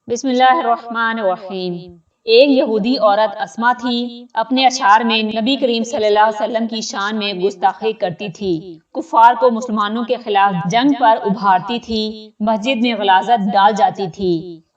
بسم اللہ الرحمن الرحیم۔ ایک یہودی عورت اسما تھی، اپنے اشعار میں نبی کریم صلی اللہ علیہ وسلم کی شان میں گستاخی کرتی تھی، کفار کو مسلمانوں کے خلاف جنگ پر ابھارتی تھی، مسجد میں غلاظت ڈال جاتی تھی۔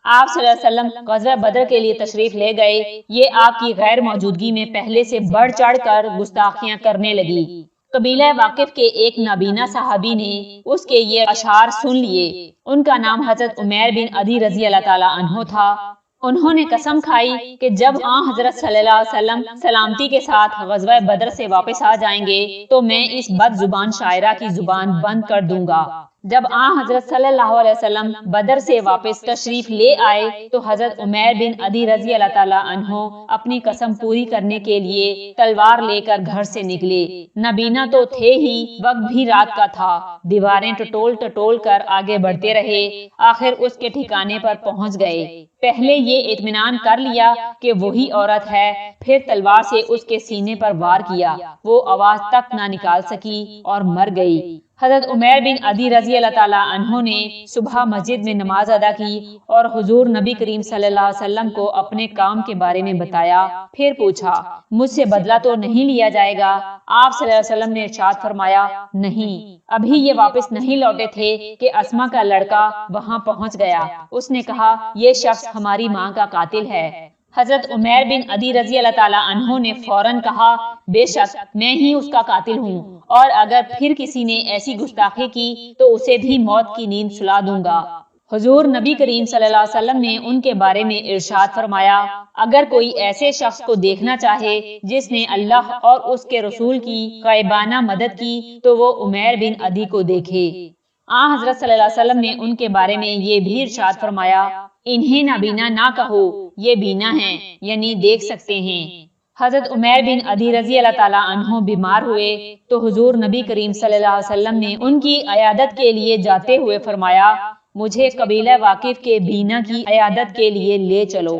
آپ صلی اللہ علیہ وسلم غزوہ بدر کے لیے تشریف لے گئے، یہ آپ کی غیر موجودگی میں پہلے سے بڑھ چڑھ کر گستاخیاں کرنے لگی۔ قبیلہ واقف کے ایک نابینا صحابی نے اس کے یہ اشعار سن لیے۔ ان کا نام حضرت عمیر بن عدی رضی اللہ تعالیٰ عنہ تھا۔ انہوں نے قسم کھائی کہ جب آن حضرت صلی اللہ علیہ وسلم سلامتی کے ساتھ غزوہ بدر سے واپس آ جائیں گے تو میں اس بد زبان شاعرہ کی زبان بند کر دوں گا۔ جب آن حضرت صلی اللہ علیہ وسلم بدر سے واپس تشریف لے آئے تو حضرت عمیر بن عدی رضی اللہ تعالیٰ عنہ اپنی قسم پوری کرنے کے لیے تلوار لے کر گھر سے نکلے۔ نابینا تو تھے ہی، وقت بھی رات کا تھا، دیواریں ٹٹول ٹٹول کر آگے بڑھتے رہے، آخر اس کے ٹھکانے پر پہنچ گئے۔ پہلے یہ اطمینان کر لیا کہ وہی عورت ہے، پھر تلوار سے اس کے سینے پر وار کیا، وہ آواز تک نہ نکال سکی اور مر گئی۔ حضرت عمیر بن عدی رضی اللہ تعالیٰ عنہ نے صبح مسجد میں نماز ادا کی اور حضور نبی کریم صلی اللہ علیہ وسلم کو اپنے کام کے بارے میں بتایا، پھر پوچھا مجھ سے بدلہ تو نہیں لیا جائے گا؟ آپ صلی اللہ علیہ وسلم نے ارشاد فرمایا نہیں، ابھی یہ واپس نہیں لوٹے تھے کہ اسما کا لڑکا وہاں پہنچ گیا، اس نے کہا یہ شخص ہماری ماں کا قاتل ہے۔ حضرت عمیر بن عدی رضی اللہ تعالیٰ عنہ نے فوراً کہا بے شک میں ہی اس کا قاتل ہوں، اور اگر پھر کسی نے ایسی گستاخی کی تو اسے بھی موت کی نیند سلا دوں گا۔ حضور نبی کریم صلی اللہ علیہ وسلم نے ان کے بارے میں ارشاد فرمایا اگر کوئی ایسے شخص کو دیکھنا چاہے جس نے اللہ اور اس کے رسول کی غائبانہ مدد کی تو وہ عمیر بن عدی کو دیکھے۔ حضرت صلی اللہ علیہ وسلم نے ان کے بارے میں یہ بھی ارشاد فرمایا انہیں نابینا نہ کہو، یہ بینا ہیں، یعنی دیکھ سکتے ہیں۔ حضرت عمیر بن عدی رضی اللہ تعالیٰ عنہ بیمار ہوئے تو حضور نبی کریم صلی اللہ علیہ وسلم نے ان کی عیادت کے لیے جاتے ہوئے فرمایا مجھے قبیلہ واقف کے بینا کی عیادت کے لیے لے چلو۔